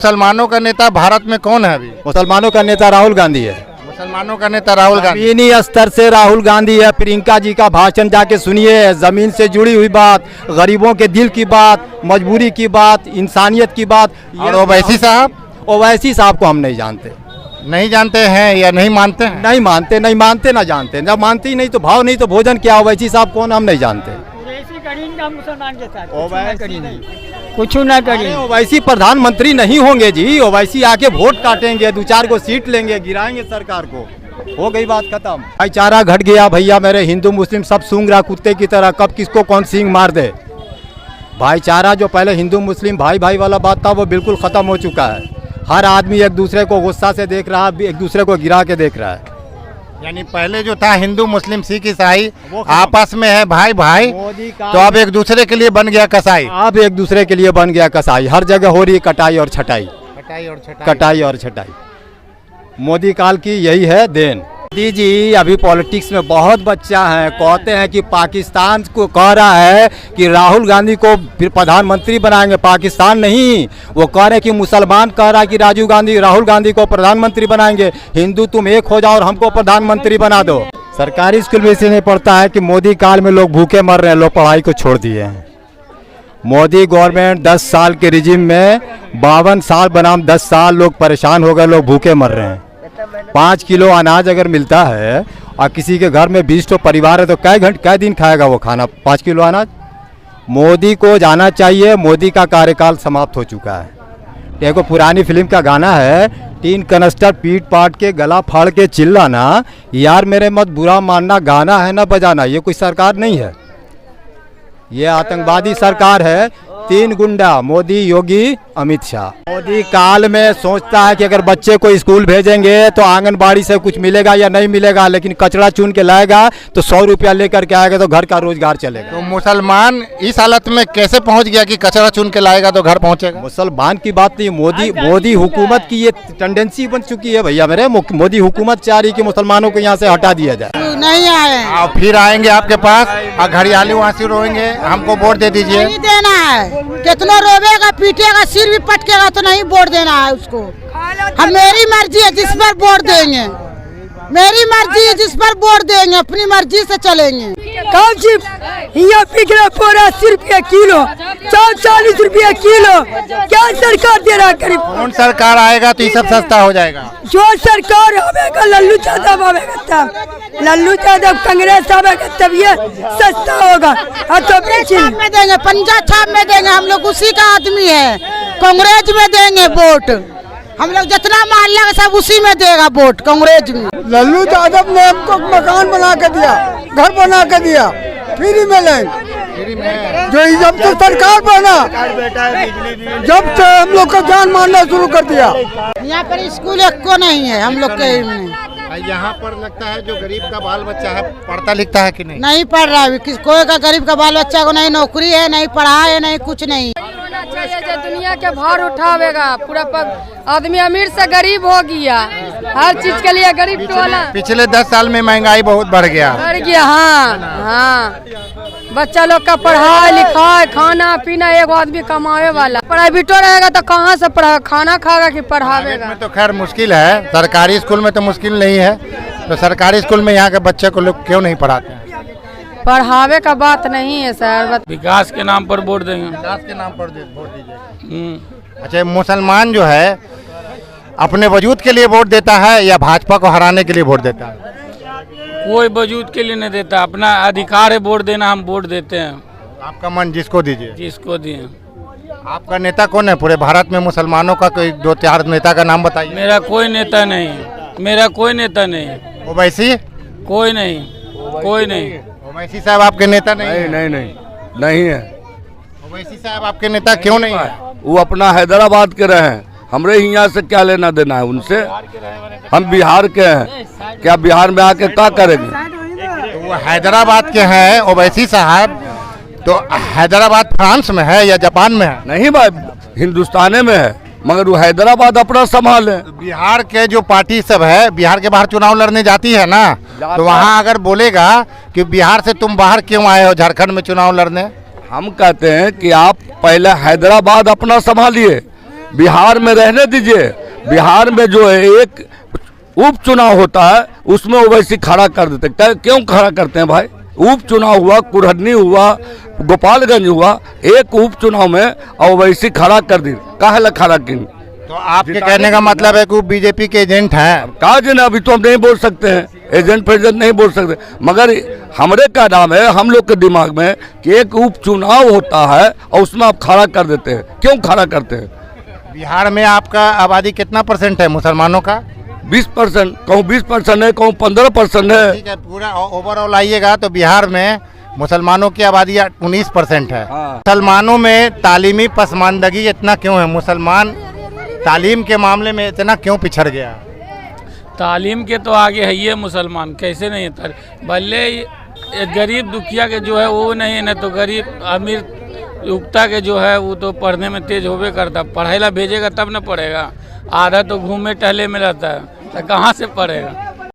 मुसलमानों का नेता भारत में कौन है अभी? मुसलमानों का नेता राहुल गांधी है। मुसलमानों का नेता राहुल गांधी। जमीनी स्तर से राहुल गांधी है। प्रियंका जी का भाषण जाके सुनिए, जमीन से जुड़ी हुई बात, गरीबों के दिल की बात, मजबूरी की बात, इंसानियत की बात। और ओवैसी साहब? ओवैसी साहब को हम नहीं जानते। नहीं जानते हैं या नहीं मानते हैं? नहीं मानते ना जानते। जब मानते ही नहीं तो भाव नहीं तो भोजन क्या। ओवैसी साहब कौन हम नहीं जानते। मुसलमान के साथ कुछ ना करेंगे। ओवैसी प्रधानमंत्री नहीं होंगे जी। ओवैसी आके वोट काटेंगे, 2-4 को सीट लेंगे, गिराएंगे सरकार को, हो गई बात खत्म। भाईचारा घट गया भैया मेरे। हिंदू मुस्लिम सब सूंघ रहा कुत्ते की तरह, कब किसको कौन सींग मार दे। भाईचारा जो पहले हिंदू मुस्लिम भाई भाई वाला बात था वो बिल्कुल खत्म हो चुका है। हर आदमी एक दूसरे को गुस्सा से देख रहा है, एक दूसरे को गिरा के देख रहा है। यानी पहले जो था हिंदू मुस्लिम सिख ईसाई आपस में है भाई भाई, तो अब एक दूसरे के लिए बन गया कसाई। अब एक दूसरे के लिए बन गया कसाई। हर जगह हो रही है कटाई और छटाई, कटाई और छटाई। मोदी काल की यही है देन। मोदी जी अभी पॉलिटिक्स में बहुत बच्चा है। कहते हैं कि पाकिस्तान को कह रहा है कि राहुल गांधी को फिर प्रधानमंत्री बनाएंगे। पाकिस्तान नहीं, वो कह रहे हैं कि मुसलमान कह रहा है कि राहुल गांधी को प्रधानमंत्री बनाएंगे। हिंदू तुम एक हो जाओ और हमको प्रधानमंत्री बना दो। सरकारी स्कूल में इसलिए नहीं पढ़ता है कि मोदी काल में लोग भूखे मर रहे हैं, लोग पढ़ाई को छोड़ दिए हैं। मोदी गवर्नमेंट 10 साल के रिजिम में 52 साल बनाम 10 साल लोग परेशान हो गए, लोग भूखे मर रहे हैं। 5 किलो अनाज अगर मिलता है और किसी के घर में 20 परिवार है तो कै दिन खाएगा वो खाना 5 किलो अनाज। मोदी को जाना चाहिए। मोदी का कार्यकाल समाप्त हो चुका है। देखो पुरानी फिल्म का गाना है, 3 कनस्टर पीट पाट के गला फाड़ के चिल्लाना, यार मेरे मत बुरा मानना, गाना है ना बजाना। ये कोई सरकार नहीं है, ये आतंकवादी सरकार है। 3 गुंडा, मोदी, योगी, अमित शाह। मोदी काल में सोचता है कि अगर बच्चे को स्कूल भेजेंगे तो आंगनबाड़ी से कुछ मिलेगा या नहीं मिलेगा, लेकिन कचरा चुन के लाएगा तो 100 रुपया लेकर के आएगा तो घर का रोजगार चलेगा। तो मुसलमान इस हालत में कैसे पहुंच गया कि कचरा चुन के लाएगा तो घर पहुंचेगा? मुसलमान की बात नहीं, मोदी हुकूमत की ये टेंडेंसी बन चुकी है भैया मेरे। मोदी हुकूमत चाह रही कि मुसलमानों को यहाँ से हटा दिया जाए। नहीं आए और फिर आएंगे आपके पास और घड़ियाली वहाँ रोएंगे, हमको वोट दे दीजिए। नहीं देना है, कितना रोवेगा पीटेगा, सिर भी पटकेगा तो नहीं वोट देना है उसको। हम मेरी मर्जी है जिस पर वोट देंगे, मेरी मर्जी है जिस पर वोट देंगे, अपनी मर्जी से चलेंगे। कौन सी ये बिक रहा 80 रुपया किलो, 40 रुपया किलो, क्या सरकार दे रहा गरीब? कौन सरकार आएगा तो ये सब सस्ता हो जाएगा? जो सरकार आवेगा लल्लू यादव आवेगा तब, लल्लू यादव कांग्रेस आवेगा तब ये सस्ता होगा। छाप में देंगे, पंजाब छाप में देंगे, हम लोग उसी का आदमी है। कांग्रेस में देंगे वोट, हम लोग जितना मोहल्ला का सब उसी में देगा वोट, कांग्रेस में। लल्लू यादव ने हमको मकान बना के दिया, घर बना के दिया, फ्री में लें। जो जब से सरकार बना, जब से हम लोग का जान मारना शुरू कर दिया। यहाँ पर स्कूल एक को नहीं है हम लोग के में। यहाँ पर लगता है जो गरीब का बाल बच्चा है पढ़ता लिखता है कि नहीं? नहीं पढ़ रहा है, कोई का गरीब का बाल बच्चा को नहीं नौकरी है, नहीं पढ़ा है, नहीं कुछ नहीं। चाहिए जो दुनिया के भार उठावेगा, पूरा आदमी अमीर से गरीब हो गया, हर चीज के लिए गरीब टोला। पिछले 10 साल में महंगाई बहुत बढ़ गया। हाँ। बच्चा लोग का पढ़ाई लिखाई खाना पीना, एगो आदमी कमाए वाला। प्राइवेटो रहेगा तो कहाँ से खाना खाएगा कि पढ़ावेगा? में तो खैर मुश्किल है, सरकारी स्कूल में तो मुश्किल नहीं है। तो सरकारी स्कूल में यहाँ के बच्चे को लोग क्यों नहीं पढ़ाते हैं? पढ़ावे का बात नहीं है सर, विकास के नाम पर वोट देंगे। विकास के नाम पर वोट दीजिए। अच्छा, मुसलमान जो है अपने वजूद के लिए वोट देता है या भाजपा को हराने के लिए वोट देता है? कोई वजूद के लिए नहीं देता, अपना अधिकार है वोट देना, हम वोट देते हैं। आपका मन जिसको दीजिए। जिसको दिए। आपका नेता कौन है पूरे भारत में? मुसलमानों का कोई 2-4 नेता का नाम बताइए। मेरा कोई नेता नहीं, मेरा कोई नेता नहीं। ओवैसी? कोई नहीं, कोई नहीं। ओवैसी साहब आपके नेता नहीं है? नहीं है। ओवैसी साहब आपके नेता क्यों नहीं है? वो अपना हैदराबाद के रहे हैं, हमरे यहाँ से क्या लेना देना है उनसे? हम बिहार के हैं, क्या बिहार में आके क्या करेंगे? तो वो हैदराबाद के हैं ओवैसी साहब, तो हैदराबाद फ्रांस में है या जापान में है? नहीं भाई, हिंदुस्तान में है, मगर वो हैदराबाद अपना संभाले। तो बिहार के जो पार्टी सब है, बिहार के बाहर चुनाव लड़ने जाती है ना, तो वहाँ अगर बोलेगा कि बिहार से तुम बाहर क्यों आए हो झारखंड में चुनाव लड़ने, हम कहते हैं कि आप पहले हैदराबाद अपना संभालिए, बिहार में रहने दीजिए, बिहार में जो है एक उपचुनाव होता है उसमें ओवैसी खड़ा कर देते। क्यों खड़ा करते हैं भाई? उपचुनाव हुआ, कुरहनी हुआ, गोपालगंज हुआ, एक उपचुनाव में ओवैसी खड़ा कर दी, काहे खड़ा की? तो आपके कहने का मतलब है कि वो बीजेपी के एजेंट हैं? कहा जी ना, अभी तो हम नहीं बोल सकते हैं, एजेंट फेजेंट नहीं बोल सकते, मगर हमारे का नाम है, हम लोग के दिमाग में कि एक उपचुनाव होता है और उसमें आप खड़ा कर देते हैं। क्यों खड़ा करते हैं? बिहार में आपका आबादी कितना % है मुसलमानों का? 20%, कहूँ 20% है, कहूँ 15% है। ठीक है, पूरा ओवरऑल आइएगा तो बिहार में मुसलमानों की आबादी 19% है। मुसलमानों में तालीमी पसमानदगी इतना क्यों है? मुसलमान तालीम के मामले में इतना क्यों पिछड़ गया? तालीम के तो आगे है ये मुसलमान, कैसे नहीं है? भले गरीब दुखिया के जो है वो नहीं है ना, तो गरीब अमीर युक्ता के जो है वो तो पढ़ने में तेज होवे करता, पढ़ाई ला भेजेगा तब न पढ़ेगा। आधा तो घूमे टहले में रहता है, तो कहाँ से पढ़ेगा?